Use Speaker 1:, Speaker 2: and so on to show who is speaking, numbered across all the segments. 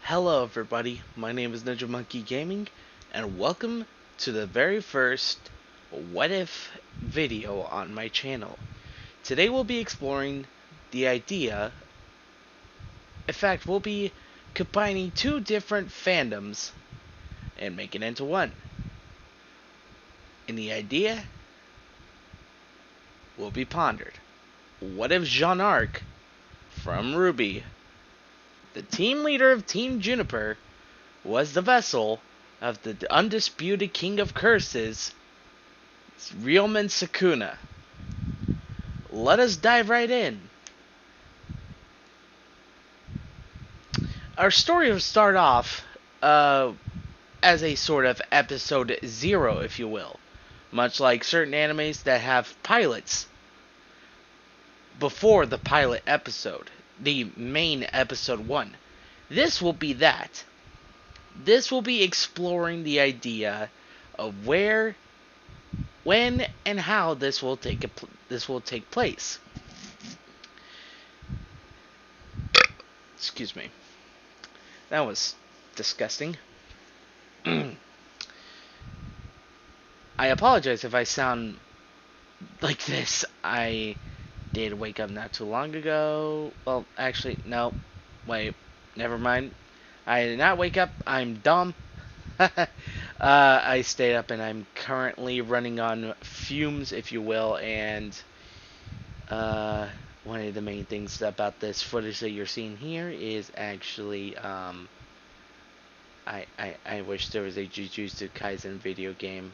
Speaker 1: Hello everybody, my name is Ninja Monkey Gaming, and welcome to the very first What If video on my channel. Today we'll be exploring the idea, in fact we'll be combining two different fandoms and making it into one. And the idea will be pondered. What if Jaune Arc from Ruby, the team leader of Team Juniper, was the vessel of the undisputed king of curses, Ryomen Sukuna? Let us dive right in. Our story will start off as a sort of episode 0, if you will. Much like certain animes that have pilots before the pilot episode, the main episode 1. This will be that. This will be exploring the idea of where, when, and how this will take place. Excuse me. That was disgusting. I apologize if I sound like this. I did wake up not too long ago. Well, actually, no. Wait, never mind. I did not wake up. I'm dumb. I stayed up and I'm currently running on fumes, if you will, and one of the main things about this footage that you're seeing here is actually I wish there was a Jujutsu Kaisen video game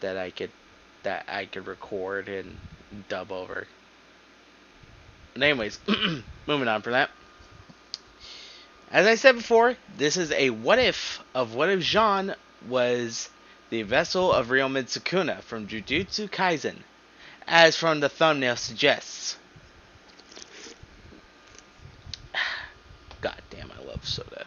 Speaker 1: that I could record and dub over. But anyways, moving on from that. As I said before, this is a what if of what if Jaune was the vessel of Ryomen Sukuna from Jujutsu Kaisen, as from the thumbnail suggests. God damn, I love soda.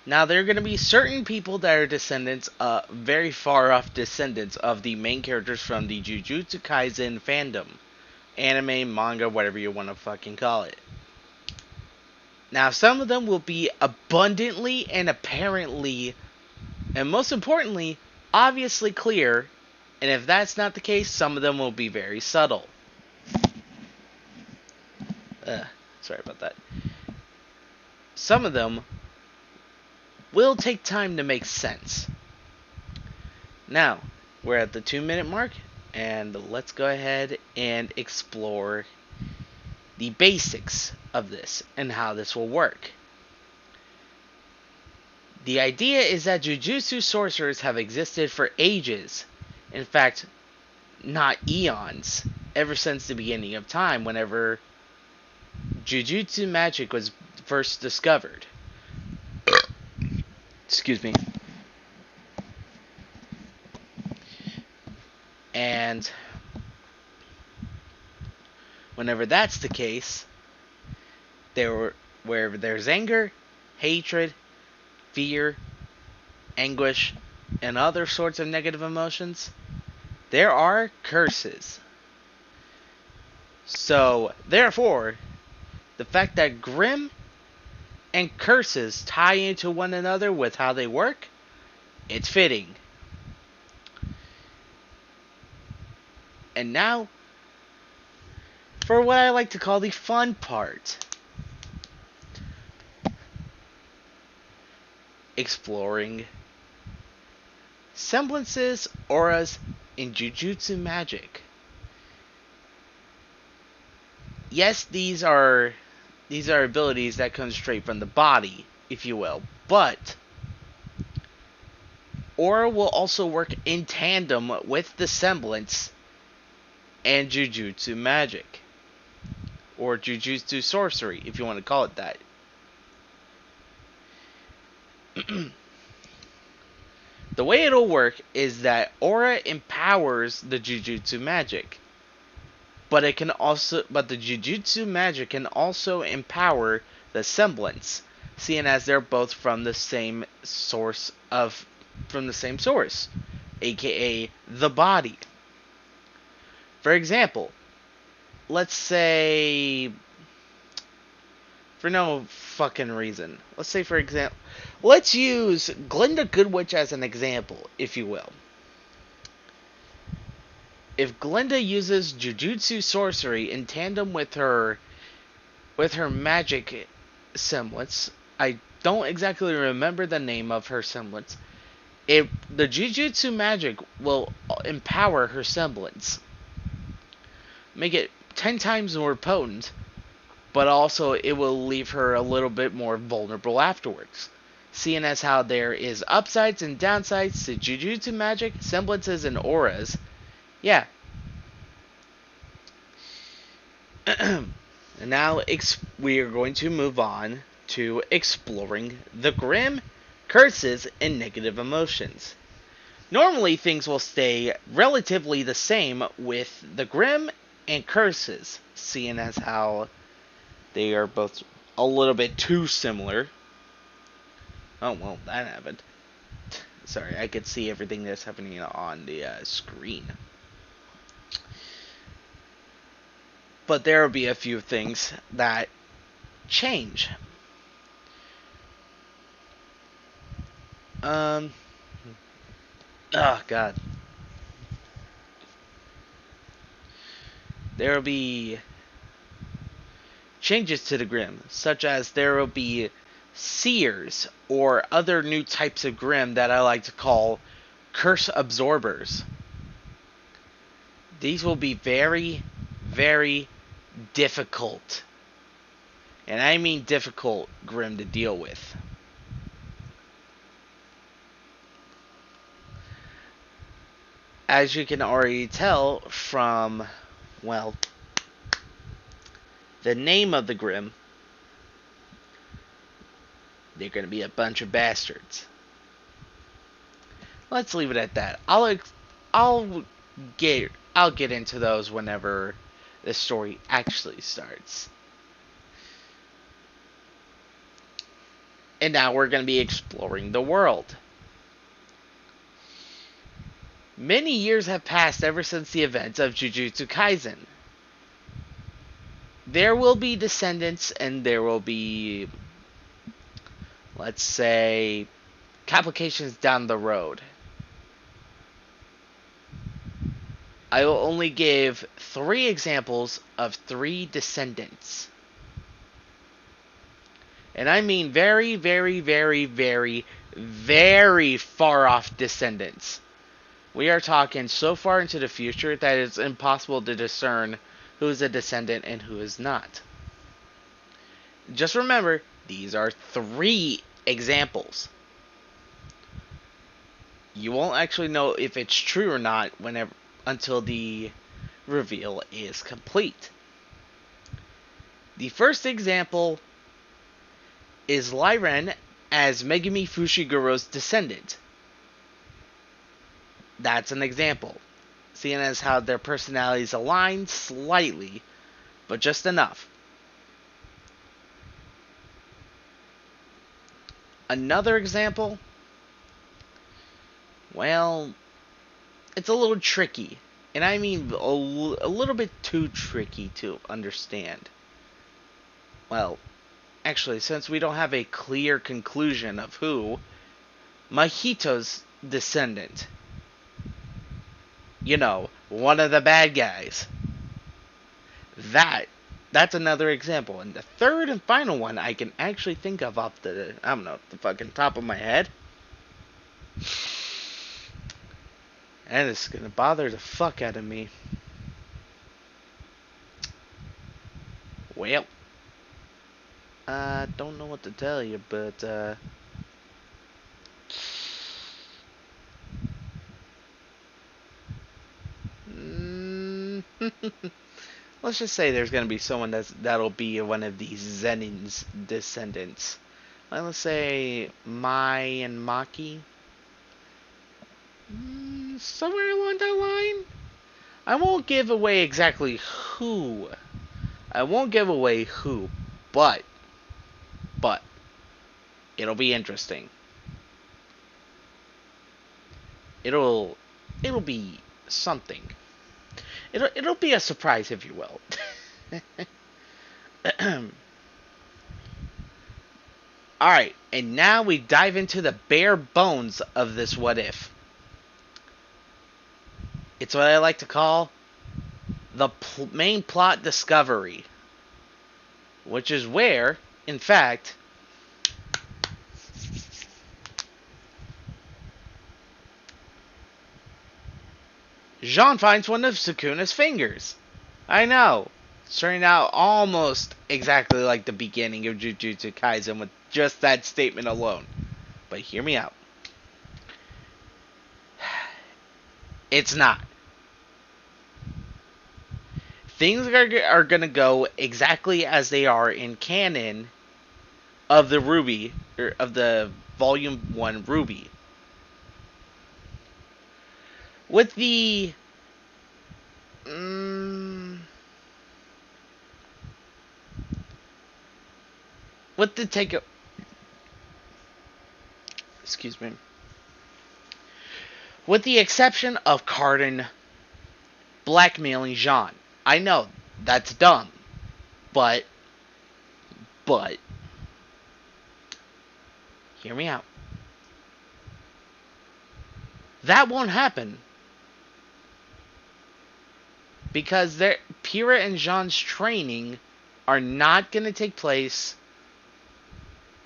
Speaker 1: Now, there are going to be certain people that are descendants, very far off descendants of the main characters from the Jujutsu Kaisen fandom. Anime, manga, whatever you want to fucking call it. Now, some of them will be abundantly and apparently, and most importantly, obviously clear. And if that's not the case, some of them will be very subtle. Sorry about that. Some of them will take time to make sense. Now, we're at the 2-minute mark, and let's go ahead and explore the basics of this and how this will work. The idea is that Jujutsu sorcerers have existed for ages. In fact, not eons. Ever since the beginning of time, whenever Jujutsu magic was first discovered. Excuse me. And whenever that's the case, wherever there's anger, hatred, fear, anguish, and other sorts of negative emotions, there are curses. So, therefore, the fact that Grimm and curses tie into one another with how they work, it's fitting. And now, for what I like to call the fun part. Exploring semblances, auras in Jujutsu magic. Yes, these are abilities that come straight from the body, if you will, but aura will also work in tandem with the semblance and Jujutsu magic, or Jujutsu sorcery, if you want to call it that. The way it'll work is that aura empowers the Jujutsu magic, but the Jujutsu magic can also empower the semblance, seeing as they're both from the same source, aka the body. For example, let's say For no fucking reason. Let's say, for example, let's use Glinda Goodwitch as an example, if you will. If Glinda uses Jujutsu sorcery in tandem with her magic semblance, I don't exactly remember the name of her semblance. The Jujutsu magic will empower her semblance, make it 10 times more potent, but also it will leave her a little bit more vulnerable afterwards. Seeing as how there is upsides and downsides to Jujutsu magic, semblances, and auras, yeah. And now we are going to move on to exploring the Grimm, curses, and negative emotions. Normally things will stay relatively the same with the Grimm and curses, seeing as how they are both a little bit too similar. Oh, well, that happened. Sorry, I could see everything that's happening on the screen. But there will be a few things that change. Oh, God. There will be changes to the Grimm, such as there will be seers or other new types of Grimm that I like to call curse absorbers. These will be very, very difficult, and I mean difficult, Grimm to deal with. As you can already tell from, well, the name of the Grimm, they're going to be a bunch of bastards. Let's leave it at that. I'll get into those whenever the story actually starts. And now we're going to be exploring the world. Many years have passed ever since the events of Jujutsu Kaisen. There will be descendants and there will be, let's say, complications down the road. I will only give 3 examples of 3 descendants. And I mean very, very, very, very, very far off descendants. We are talking so far into the future that it's impossible to discern who is a descendant and who is not. Just remember, these are 3 examples. You won't actually know if it's true or not until the reveal is complete. The first example is Lyren as Megumi Fushiguro's descendant. That's an example, seeing as how their personalities align slightly, but just enough. Another example, well, it's a little tricky, and I mean a little bit too tricky to understand. Well, actually, since we don't have a clear conclusion of who, Mahito's descendant. You know, one of the bad guys. That's another example. And the third and final one I can actually think of off the fucking top of my head. And it's gonna bother the fuck out of me. Well, I don't know what to tell you, but let's just say there's gonna be someone that'll be one of these Zenin's descendants. Let's say Mai and Maki. Somewhere along that line. I won't give away exactly who. But it'll be interesting. It'll be something. It'll be a surprise, if you will. Alright, and now we dive into the bare bones of this what if. It's what I like to call the main plot discovery. Which is where, in fact, Jaune finds one of Sukuna's fingers. I know. It's turning out almost exactly like the beginning of Jujutsu Kaisen with just that statement alone. But hear me out. It's not. Things are going to go exactly as they are in canon of the Ruby, or of the Volume 1 Ruby. With the take excuse me. With the exception of Cardin blackmailing Jaune. I know that's dumb, but hear me out. That won't happen. Because Pyrrha and Jaune's training are not going to take place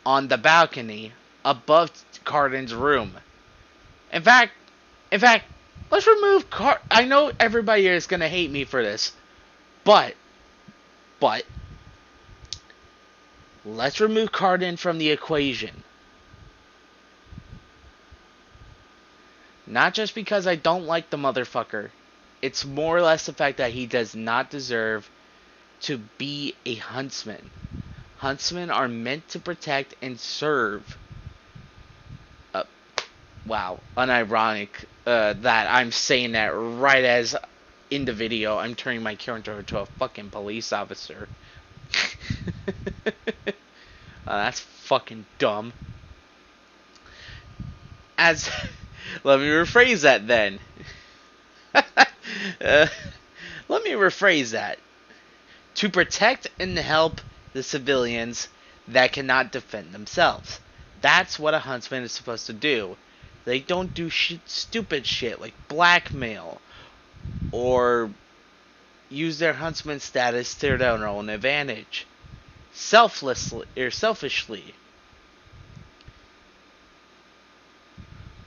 Speaker 1: on the balcony above Cardin's room. In fact, let's remove I know everybody is going to hate me for this, but let's remove Cardin from the equation. Not just because I don't like the motherfucker. It's more or less the fact that he does not deserve to be a huntsman. Huntsmen are meant to protect and serve. Wow, unironic that I'm saying that right as in the video I'm turning my character into a fucking police officer. That's fucking dumb. Let me rephrase that then. Let me rephrase that. To protect and help the civilians that cannot defend themselves. That's what a huntsman is supposed to do. They don't do stupid shit like blackmail or use their huntsman status to their own advantage. Selfishly.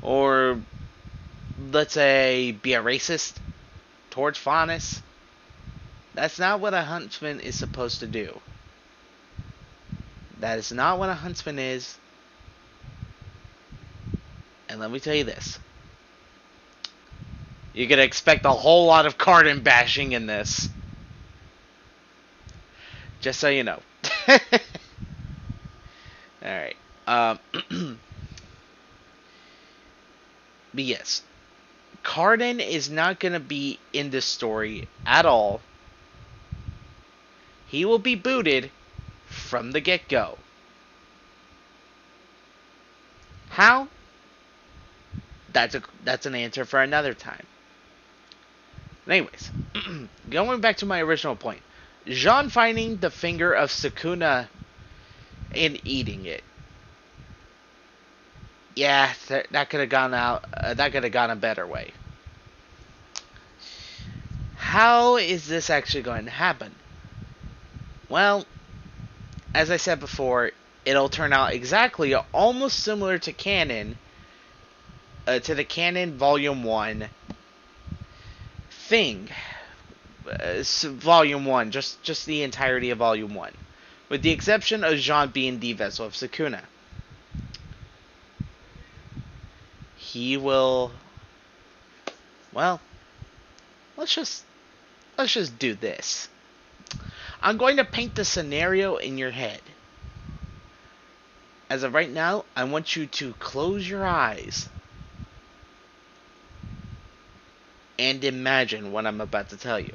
Speaker 1: Or, let's say, be a racist towards faunus. That's not what a huntsman is supposed to do. That is not what a huntsman is. And let me tell you this. You're going to expect a whole lot of Cardin bashing in this. Just so you know. Alright. But yes. Cardin is not going to be in this story at all. He will be booted from the get-go. How? That's an answer for another time. Anyways, going back to my original point. Jaune finding the finger of Sukuna and eating it. Yeah, that could have gone out. That could have gone a better way. How is this actually going to happen? Well, as I said before, it'll turn out exactly almost similar to canon. To the canon Volume 1 thing. Volume 1, just the entirety of Volume 1. With the exception of Jaune being the vessel of Sukuna. He will... Well, let's just do this. I'm going to paint the scenario in your head. As of right now, I want you to close your eyes and imagine what I'm about to tell you.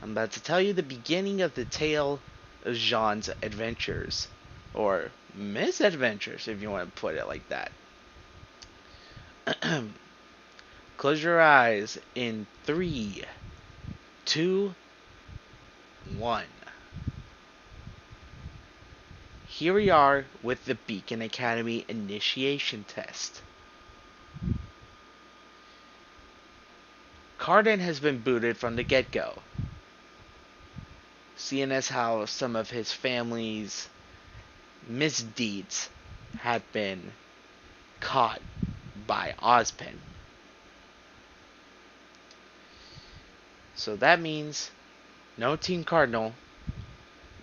Speaker 1: I'm about to tell you the beginning of the tale of Jaune's adventures. Or misadventures, if you want to put it like that. Close your eyes in 3, 2, 1. here we are with the Beacon Academy initiation test. Cardin has been booted from the get-go, seeing as how some of his family's misdeeds had been caught by Ozpin. So that means no Team Cardinal,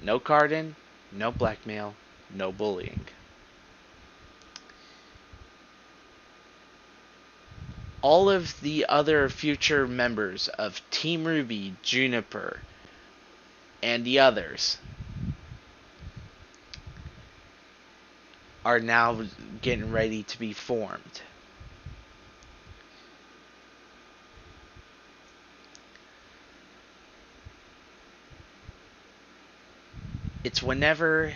Speaker 1: no Cardin, no blackmail, no bullying. All of the other future members of Team Ruby, Juniper, and the others are now getting ready to be formed. It's whenever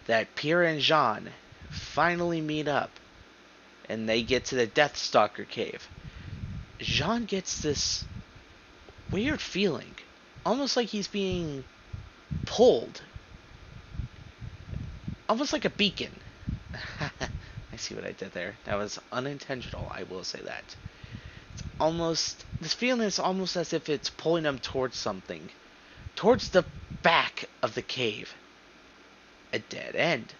Speaker 1: that Pierre and Jaune finally meet up and they get to the Deathstalker cave. Jaune gets this weird feeling, almost like he's being pulled, almost like a beacon. I see what I did there. That was unintentional, I will say that. It's almost, this feeling is almost as if it's pulling him towards something, towards the back of the cave. A dead end.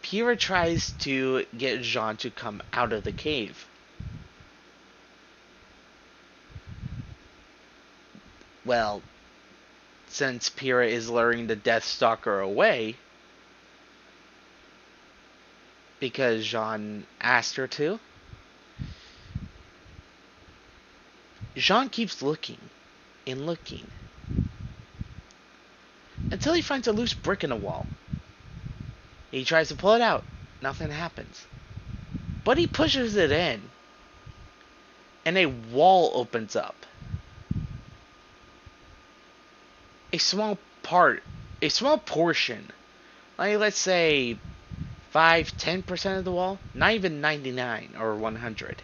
Speaker 1: Pierre tries to get Jaune to come out of the cave. Well, since Pierre is luring the Deathstalker away, because Jaune asked her to, Jaune keeps looking and looking until he finds a loose brick in the wall. He tries to pull it out. Nothing happens. But he pushes it in, and a wall opens up. A small portion, like let's say 5-10% of the wall, not even 99 or 100.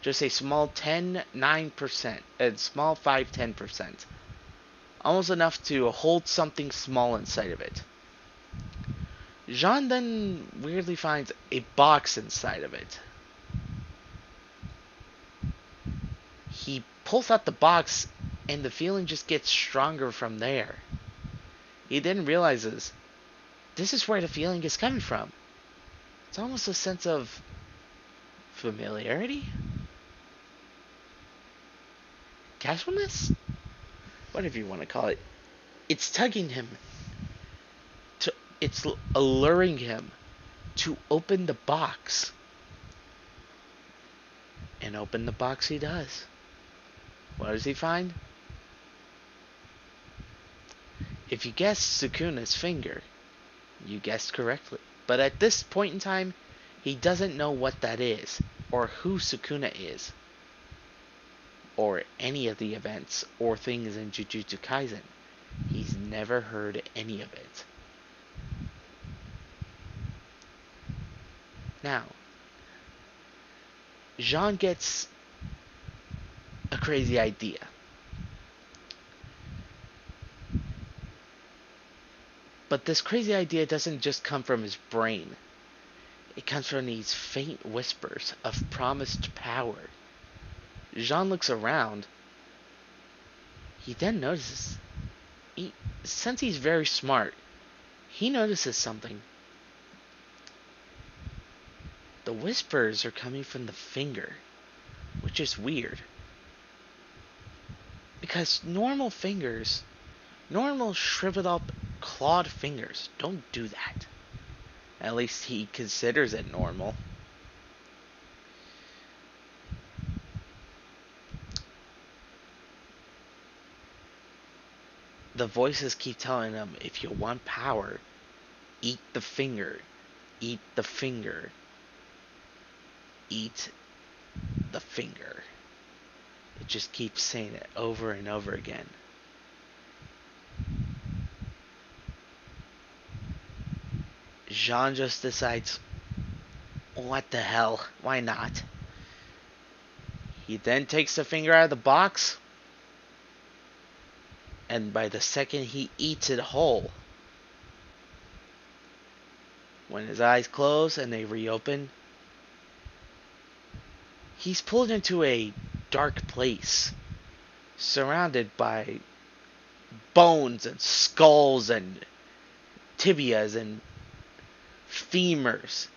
Speaker 1: Just a small 10-9%, a small 5-10%. Almost enough to hold something small inside of it. Jaune then weirdly finds a box inside of it. He pulls out the box, and the feeling just gets stronger from there. He then realizes this is where the feeling is coming from. It's almost a sense of familiarity? Casualness? Whatever you want to call it. It's tugging him. It's alluring him to open the box. And open the box he does. What does he find? If you guessed Sukuna's finger, you guessed correctly. But at this point in time, he doesn't know what that is, or who Sukuna is, or any of the events or things in Jujutsu Kaisen. He's never heard any of it. Now, Jaune gets a crazy idea. But this crazy idea doesn't just come from his brain. It comes from these faint whispers of promised power. Jaune looks around. He then notices, since he's very smart, he notices something. The whispers are coming from the finger, which is weird. Because normal fingers, normal shriveled up clawed fingers don't do that. At least he considers it normal. The voices keep telling him, if you want power, eat the finger, eat the finger, eat the finger. It just keeps saying it over and over again. Jaune just decides, what the hell, why not? He then takes the finger out of the box And by the second he eats it whole, when his eyes close and they reopen, he's pulled into a dark place, surrounded by bones and skulls and tibias and femurs,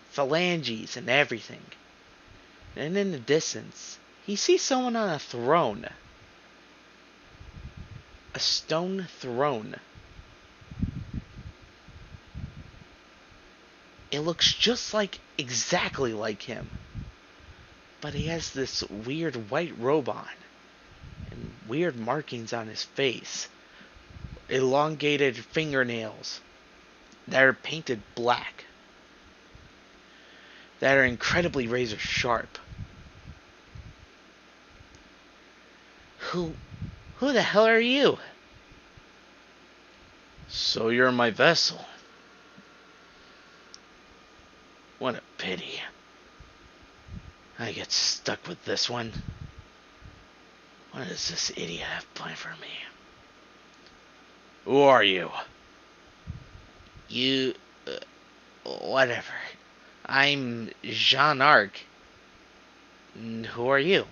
Speaker 1: phalanges and everything. And in the distance, he sees someone on a throne. A stone throne. It looks just exactly like him. But he has this weird white robe on. And weird markings on his face. Elongated fingernails that are painted black. That are incredibly razor sharp. Who the hell are you? So you're my vessel. What a pity. I get stuck with this one. What does this idiot have planned for me? Who are you? Whatever. I'm Jaune Arc. Who are you?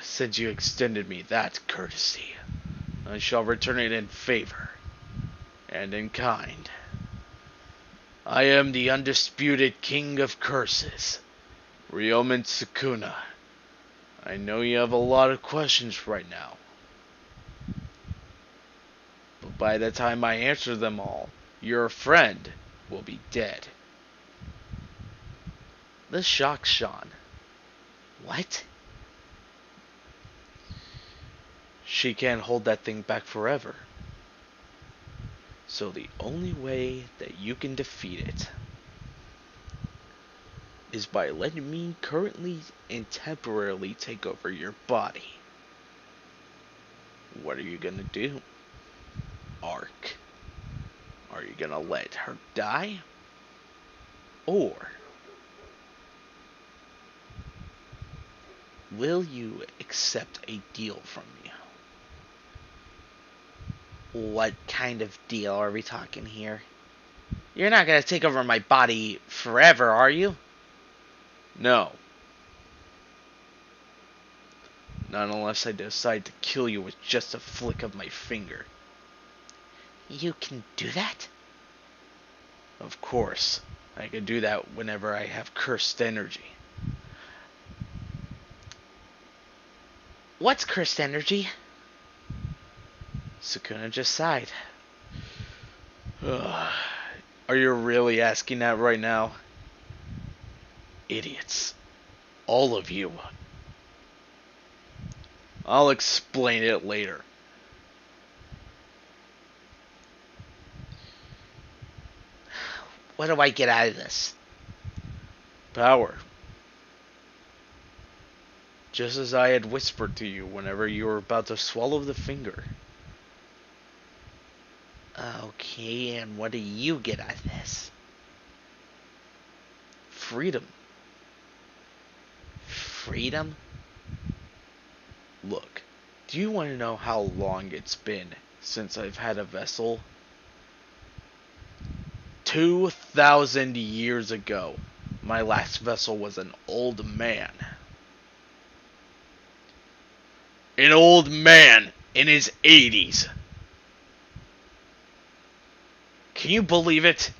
Speaker 1: Since you extended me that courtesy, I shall return it in favor, and in kind. I am the undisputed king of curses, Ryomen Sukuna. I know you have a lot of questions right now, but by the time I answer them all, your friend will be dead. This shocks Sean. What? She can't hold that thing back forever. So the only way that you can defeat it is by letting me currently and temporarily take over your body. What are you gonna do, Arc? Are you gonna let her die? Or will you accept a deal from me? What kind of deal are we talking here? You're not gonna take over my body forever, are you? No. Not unless I decide to kill you with just a flick of my finger. You can do that? Of course. I can do that whenever I have cursed energy. What's cursed energy? Sukuna just sighed. Are you really asking that right now? Idiots. All of you. I'll explain it later. What do I get out of this? Power. Just as I had whispered to you whenever you were about to swallow the finger. Okay, and what do you get out of this? Freedom. Freedom? Look, do you want to know how long it's been since I've had a vessel? 2,000 years ago, my last vessel was an old man. An old man in his 80s. Can you believe it?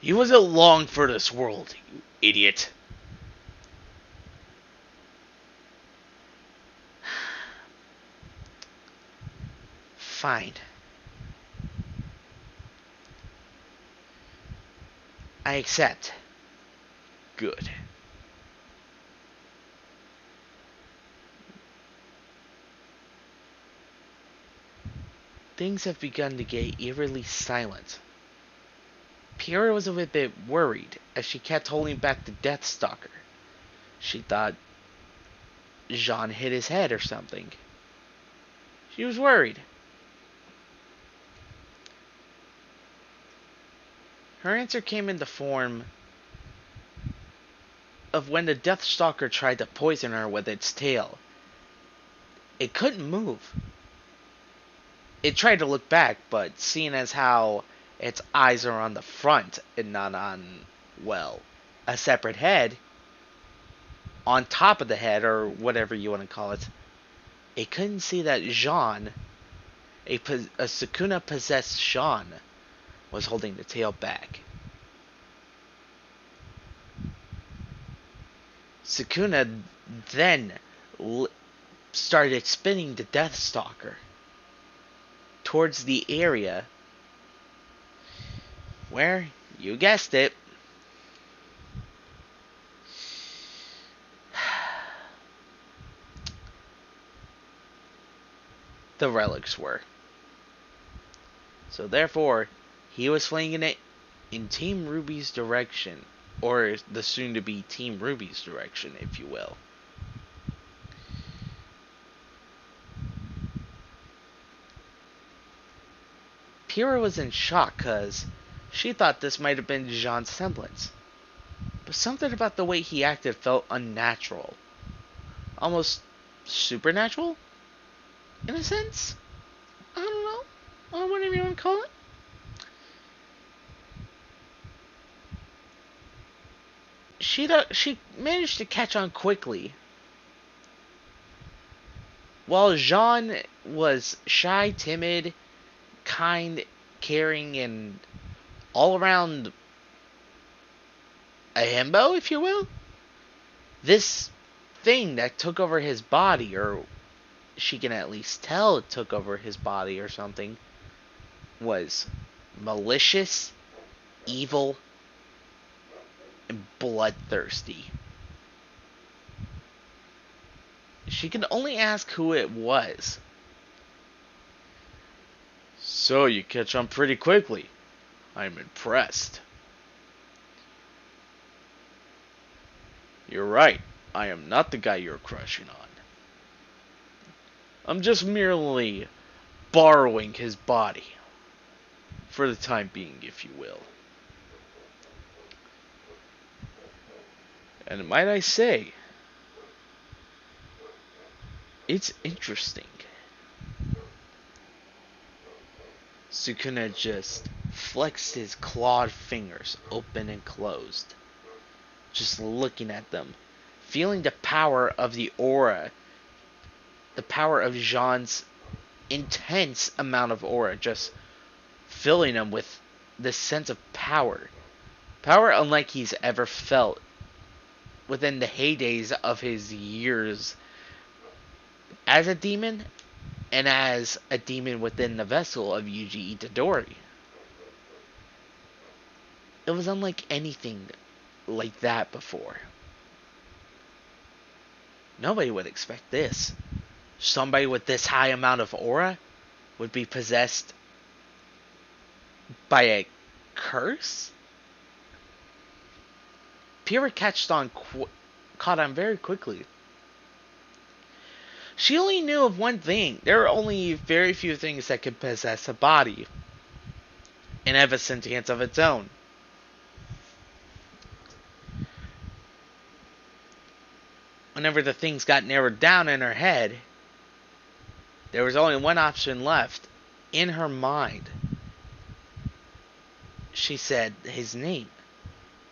Speaker 1: He wasn't long for this world, you idiot. Fine. I accept. Good. Things have begun to get eerily silent. Pierre was a bit worried as she kept holding back the Death Stalker. She thought Jaune hit his head or something. She was worried. Her answer came in the form of when the Deathstalker tried to poison her with its tail. It couldn't move. It tried to look back, but seeing as how its eyes are on the front and not on, well, a separate head, on top of the head, or whatever you want to call it, it couldn't see that Jaune, a Sukuna-possessed Jaune, was holding the tail back. Sukuna then started spinning the Deathstalker towards the area where, you guessed it, the relics were. So therefore, he was flinging it in Team Ruby's direction, or the soon-to-be Team Ruby's direction, if you will. Pyrrha was in shock because she thought this might have been Jaune's semblance. But something about the way he acted felt unnatural. Almost supernatural? In a sense? I don't know. Or whatever you want to call it. She managed to catch on quickly. While Jaune was shy, timid, kind, caring, and all around a himbo, if you will, this thing that took over his body, or she can at least tell it took over his body or something, was malicious, evil, and bloodthirsty. She could only ask who it was. So you catch on pretty quickly. I'm impressed. You're right. I am not the guy you're crushing on. I'm just merely borrowing his body. For the time being, if you will. And might I say, it's interesting. Sukuna just flexed his clawed fingers open and closed. Just looking at them. Feeling the power of the aura. The power of Jaune's intense amount of aura. Just filling him with this sense of power. Power unlike he's ever felt within the heydays of his years as a demon, and as a demon within the vessel of Yuji Itadori. It was unlike anything like that before. Nobody would expect this. Somebody with this high amount of aura would be possessed by a curse? Pyrrha caught on very quickly. She only knew of one thing. There are only very few things that could possess a body and have a sentience of its own. Whenever the things got narrowed down in her head, there was only one option left. In her mind, she said his name,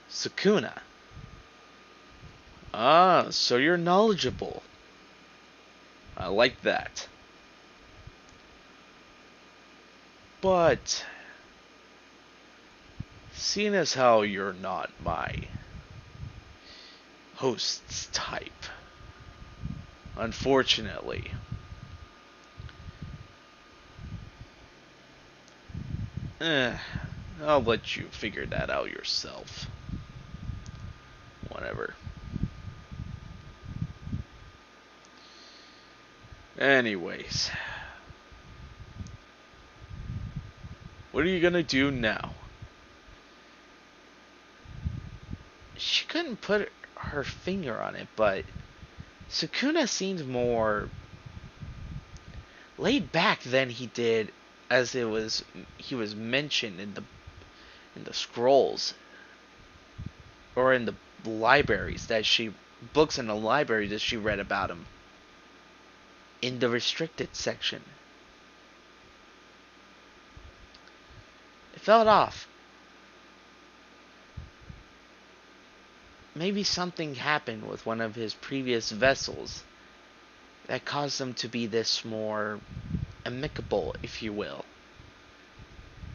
Speaker 1: Sukuna. Ah, so you're knowledgeable. I like that. But, seeing as how you're not my host's type, unfortunately, I'll let you figure that out yourself. Whatever. Anyways. What are you gonna do now? She couldn't put her finger on it, but Sukuna seemed more laid back than he did as he was mentioned in the scrolls, or in the books in the library that she read about him in the restricted section. It fell off. Maybe something happened with one of his previous vessels that caused him to be this more amicable, if you will.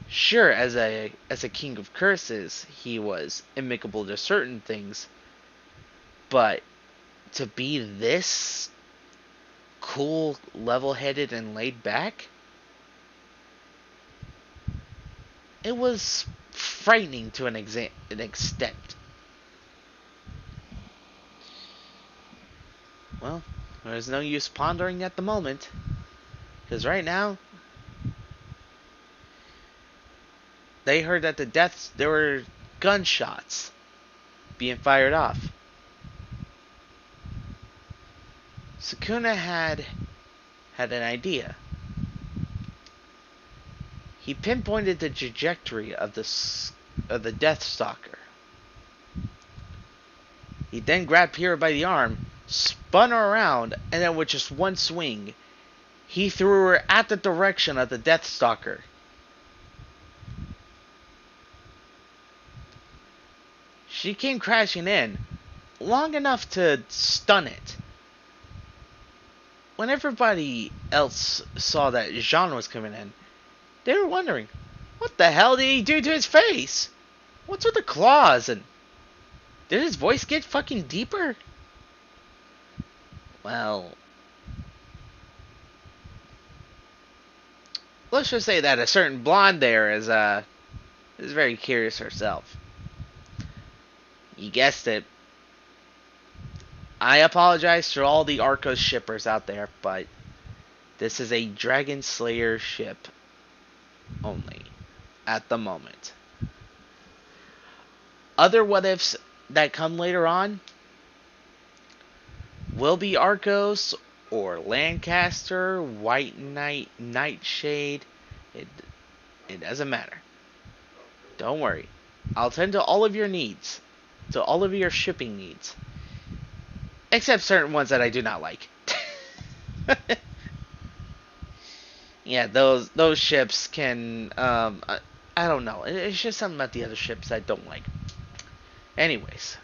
Speaker 1: Sure, as a king of curses, he was amicable to certain things, but to be this cool, level-headed, and laid back, it was frightening to an extent. Well, there's no use pondering at the moment, because right now, they heard that there were gunshots being fired off. Sukuna had an idea. He pinpointed the trajectory of the Death Stalker. He then grabbed Pyrrha by the arm, spun her around, and then with just one swing, he threw her at the direction of the Death Stalker. She came crashing in, long enough to stun it. When everybody else saw that Jaune was coming in, they were wondering, what the hell did he do to his face? What's with the claws? And did his voice get fucking deeper? Well, let's just say that a certain blonde there is very curious herself. You guessed it. I apologize to all the Arcos shippers out there, but this is a DragonSlayer ship only at the moment. Other what ifs that come later on will be Arcos or Lancaster, White Knight, Nightshade. It doesn't matter. Don't worry. I'll tend to all of your needs. To all of your shipping needs. Except certain ones that I do not like. Yeah, those ships can, I don't know. It's just something about the other ships I don't like. Anyways.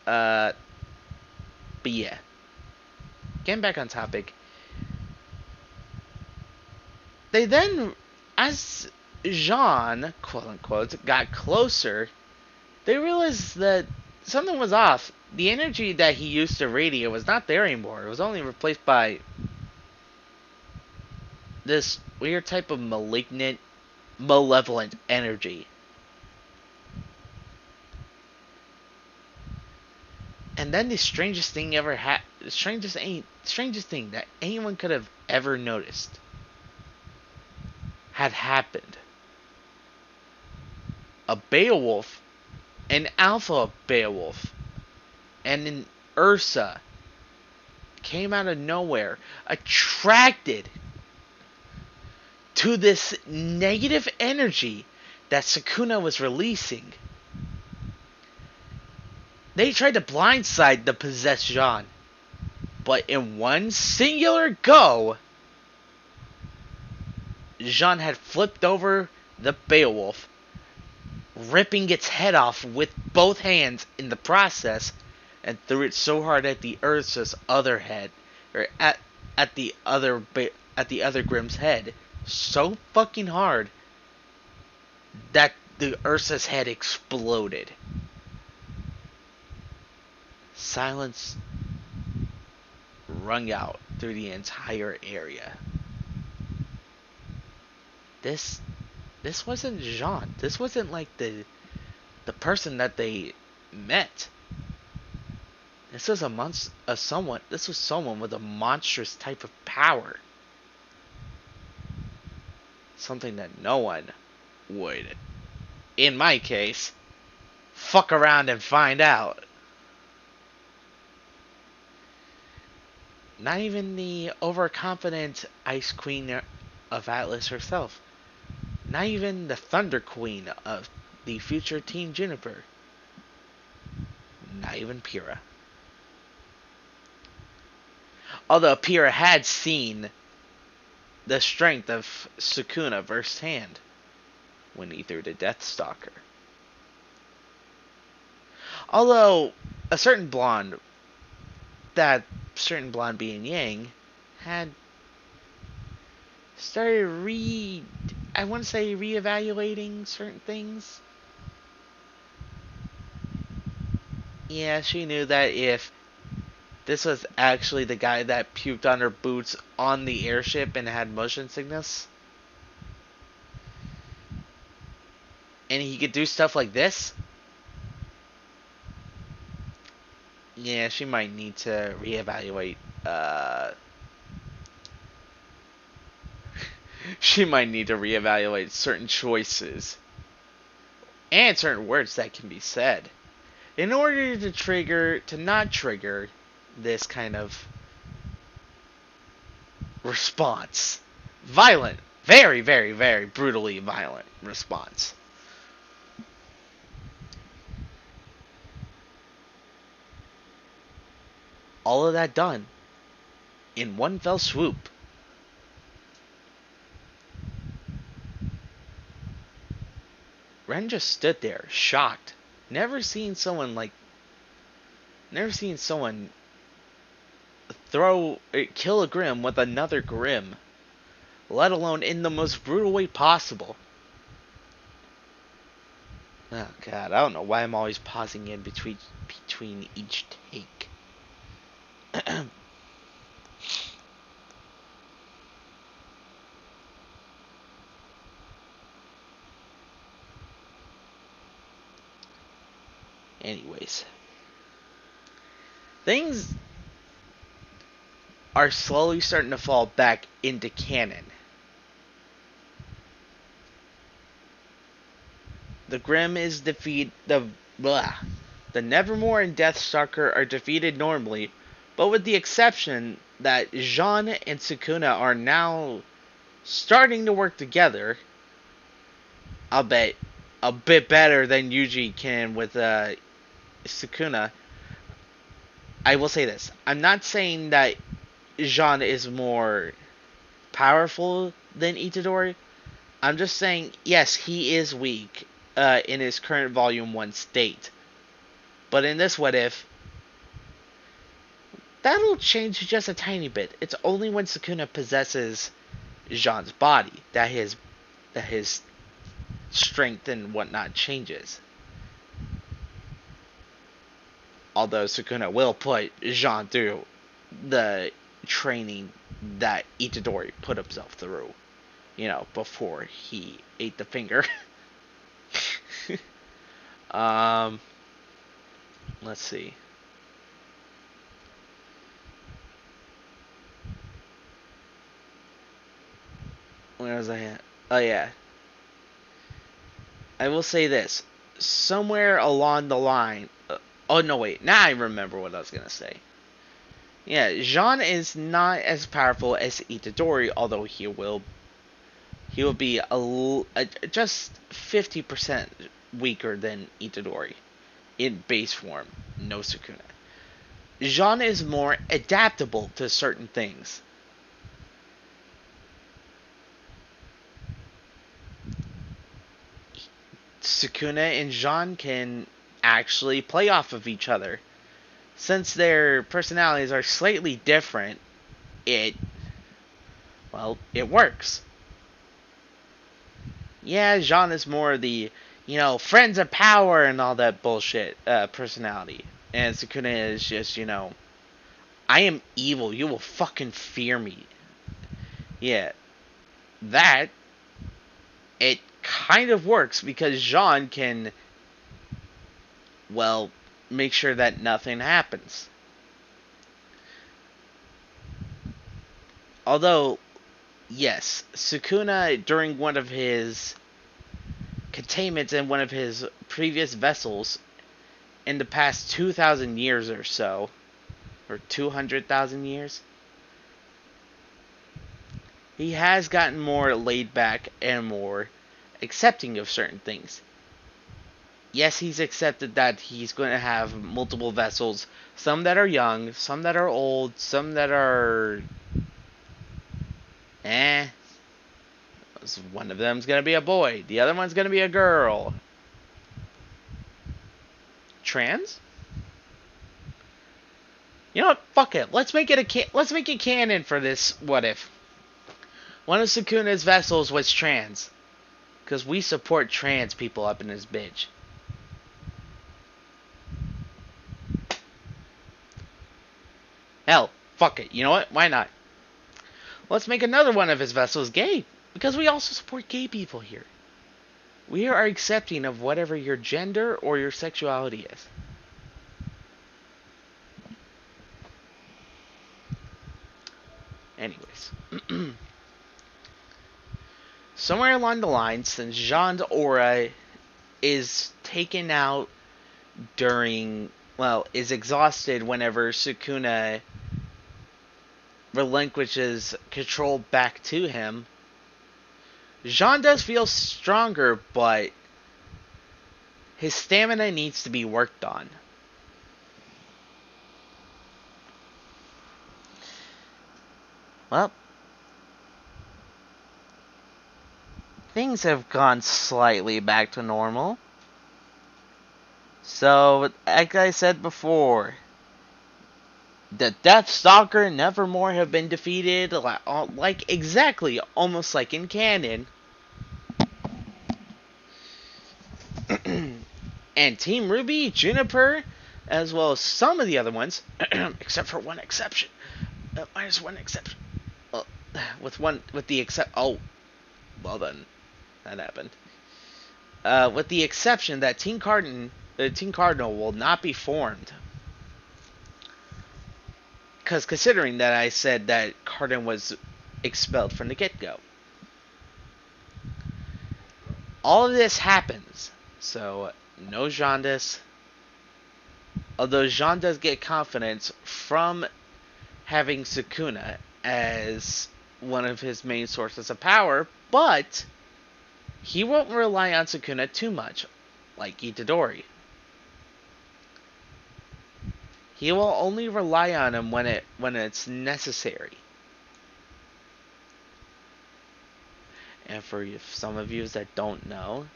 Speaker 1: But yeah. Getting back on topic. They then, as Jaune, quote unquote, got closer, they realized that something was off. The energy that he used to radiate was not there anymore. It was only replaced by this weird type of malignant, malevolent energy. And then the strangest thing that anyone could have ever noticed had happened. A Beowulf, an alpha Beowulf, and an Ursa came out of nowhere, attracted to this negative energy that Sukuna was releasing. They tried to blindside the possessed Jaune, but in one singular go, Jaune had flipped over the Beowulf, ripping its head off with both hands in the process, and threw it so hard at the Ursa's other head, or at the other Grimm's head, so fucking hard that the Ursa's head exploded. Silence rung out through the entire area. This wasn't Jaune. This wasn't like the person that they met. This was This was someone with a monstrous type of power. Something that no one would, in my case, fuck around and find out. Not even the overconfident Ice Queen of Atlas herself. Not even the Thunder Queen of the future Team Juniper. Not even Pyrrha. Although Pyrrha had seen the strength of Sukuna firsthand when he threw the Deathstalker. Although a certain blonde, that certain blonde being Yang, had started reevaluating certain things. Yeah, she knew that if this was actually the guy that puked on her boots on the airship and had motion sickness, and he could do stuff like this, yeah, she might need to reevaluate. She might need to reevaluate certain choices and certain words that can be said in order to not trigger this kind of response. Violent, very, very, very brutally violent response. All of that done in one fell swoop. Ren just stood there, shocked. Never seen someone kill a Grimm with another Grimm, let alone in the most brutal way possible. Oh god, I don't know why I'm always pausing in between each take. Anyways, things are slowly starting to fall back into canon. The Grimm is the Nevermore and Deathstalker are defeated normally, but with the exception that Jaune and Sukuna are now starting to work together. I'll bet a bit better than Yuji can with Sukuna. I will say this. I'm not saying that Jaune is more powerful than Itadori. I'm just saying, yes, he is weak in his current Volume 1 state. But in this What If, that'll change just a tiny bit. It's only when Sukuna possesses Jaune's body that his strength and whatnot changes. Although Sukuna will put Jaune through the training that Itadori put himself through, before he ate the finger. Let's see. Where was I at? Oh yeah. I will say this. Somewhere along the line... oh no, wait. Now I remember what I was going to say. Yeah, Jaune is not as powerful as Itadori, although he will be just 50% weaker than Itadori in base form, no Sukuna. Jaune is more adaptable to certain things. Sukuna and Jaune can actually play off of each other. Since their personalities are slightly different, it works. Yeah, Jaune is more the, friends of power and all that bullshit personality. And Sukuna is just, I am evil. You will fucking fear me. Yeah. That, it kind of works because Jaune can, make sure that nothing happens. Although, yes, Sukuna, during one of his containments in one of his previous vessels in the past 2,000 years or so, or 200,000 years, he has gotten more laid back and more accepting of certain things. Yes, he's accepted that he's going to have multiple vessels, some that are young, some that are old, some that are eh. One of them's going to be a boy, the other one's going to be a girl. Trans? You know what? Fuck it. Let's make it canon for this what if. One of Sukuna's vessels was trans. Because we support trans people up in this bitch. Hell, fuck it. You know what? Why not? Let's make another one of his vessels gay. Because we also support gay people here. We are accepting of whatever your gender or your sexuality is. Anyways. Somewhere along the line, since Jaune's aura is taken out during, well, is exhausted whenever Sukuna relinquishes control back to him, Jaune does feel stronger, but his stamina needs to be worked on. Well, things have gone slightly back to normal. So, like I said before, the Death Stalker nevermore have been defeated, like exactly, almost like in canon. And Team Ruby, Juniper, as well as some of the other ones, except for one exception. Minus one exception. With the except. Oh, well then, that happened. With the exception that Team Cardinal will not be formed. Because considering that I said that Cardin was expelled from the get-go. All of this happens. So, no Jaundice. Although Jaune does get confidence from having Sukuna as one of his main sources of power, but he won't rely on Sukuna too much, like Itadori. He will only rely on him when it's necessary. And for some of you that don't know,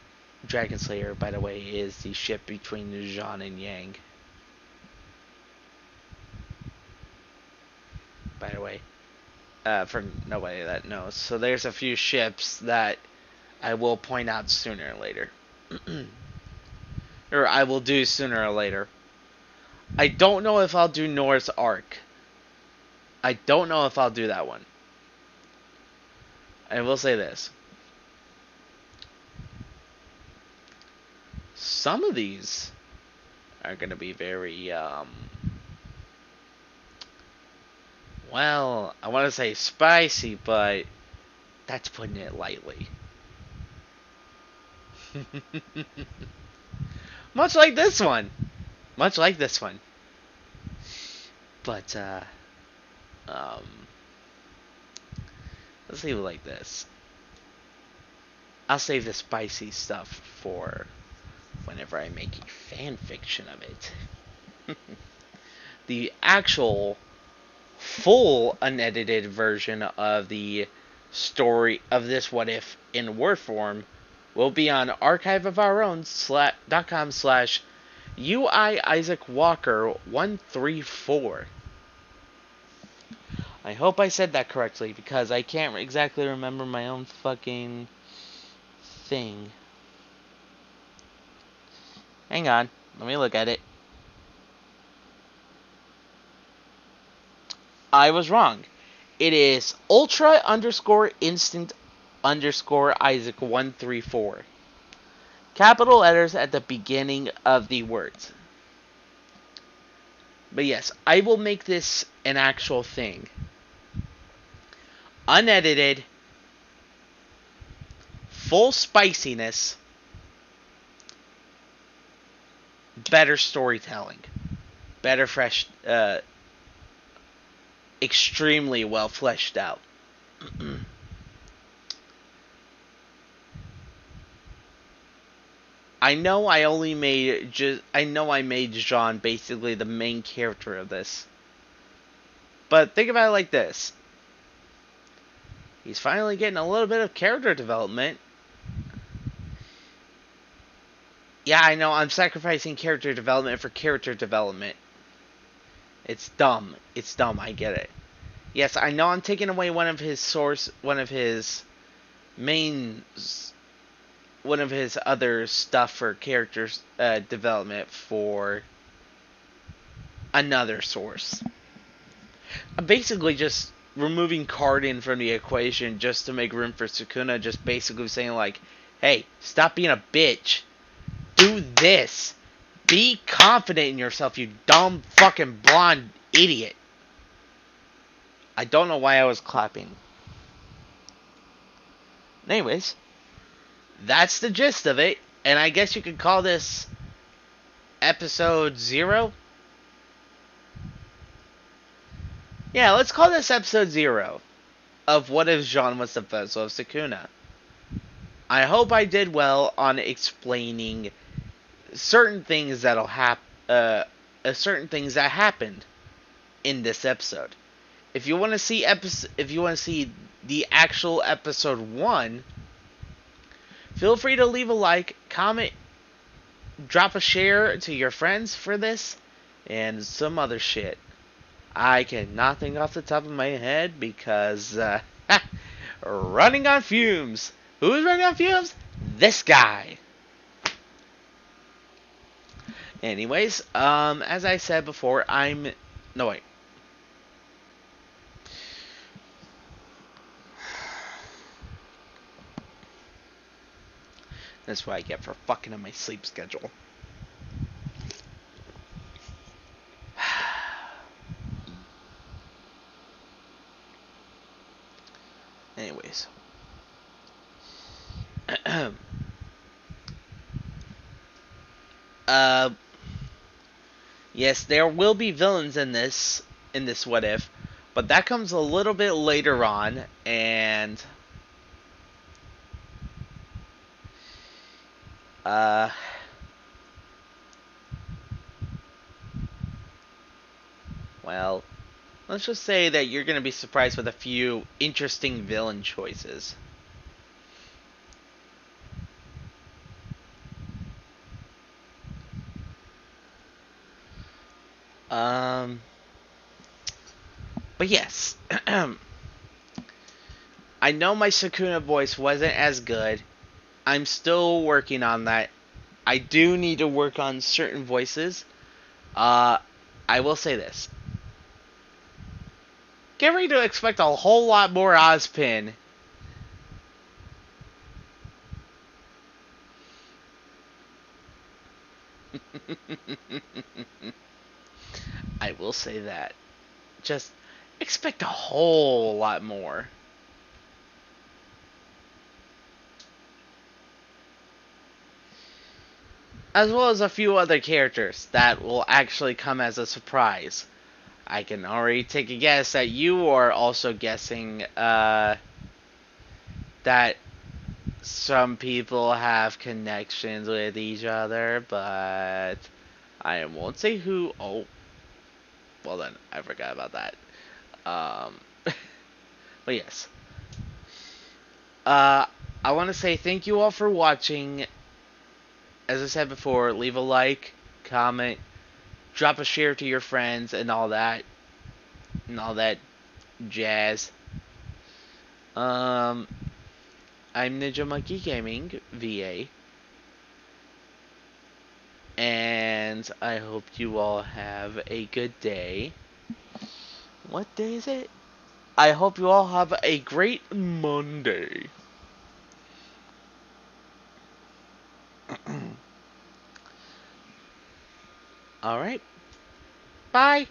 Speaker 1: DragonSlayer, by the way, is the ship between Jaune and Yang. By the way, for nobody that knows. So there's a few ships that I will point out sooner or later. Or I will do sooner or later. I don't know if I'll do Noah's Arc. I don't know if I'll do that one. I will say this. Some of these are going to be very, well, I want to say spicy, but that's putting it lightly. Much like this one. Much like this one. But, let's leave it like this. I'll save the spicy stuff for whenever I make a fan fiction of it. The actual full unedited version of the story of this what if in word form will be on archiveofourown.com/UI Isaac Walker 134. I hope I said that correctly because I can't exactly remember my own fucking thing. Hang on, let me look at it. I was wrong. It is ultra_instant_Isaac 134. Capital letters at the beginning of the words. But yes, I will make this an actual thing. Unedited, full spiciness, better storytelling, better fresh, extremely well fleshed out. I know I know I made Jaune basically the main character of this. But think about it like this. He's finally getting a little bit of character development. Yeah, I know I'm sacrificing character development for character development. It's dumb. It's dumb, I get it. Yes, I know I'm taking away one of his main one of his other stuff for character development for another source. I'm basically just removing Cardin from the equation just to make room for Sukuna, just basically saying like, hey, stop being a bitch. Do this. Be confident in yourself, you dumb fucking blonde idiot. I don't know why I was clapping. Anyways, that's the gist of it. And I guess you could call this episode 0. Yeah, let's call this episode 0 of What If Jaune Was the Vessel of Sukuna. I hope I did well on explaining certain things that'll certain things that happened in this episode. If you want to see the actual episode 1, feel free to leave a like, comment, drop a share to your friends for this, and some other shit. I cannot think off the top of my head because, running on fumes. Who's running on fumes? This guy. Anyways, as I said before, no, wait. That's what I get for fucking on my sleep schedule. Anyways. Yes, there will be villains in this What If, but that comes a little bit later on, and well, let's just say that you're gonna be surprised with a few interesting villain choices. But yes, I know my Sukuna voice wasn't as good. I'm still working on that. I do need to work on certain voices. I will say this. Get ready to expect a whole lot more Ozpin. I will say that. Just expect a whole lot more. As well as a few other characters that will actually come as a surprise. I can already take a guess that you are also guessing that some people have connections with each other, but I won't say who. Oh, well then, I forgot about that. But yes. I want to say thank you all for watching. As I said before, leave a like, comment, drop a share to your friends, and all that jazz. I'm Ninja Monkey Gaming VA, and I hope you all have a good day. What day is it? I hope you all have a great Monday. Alright. Bye.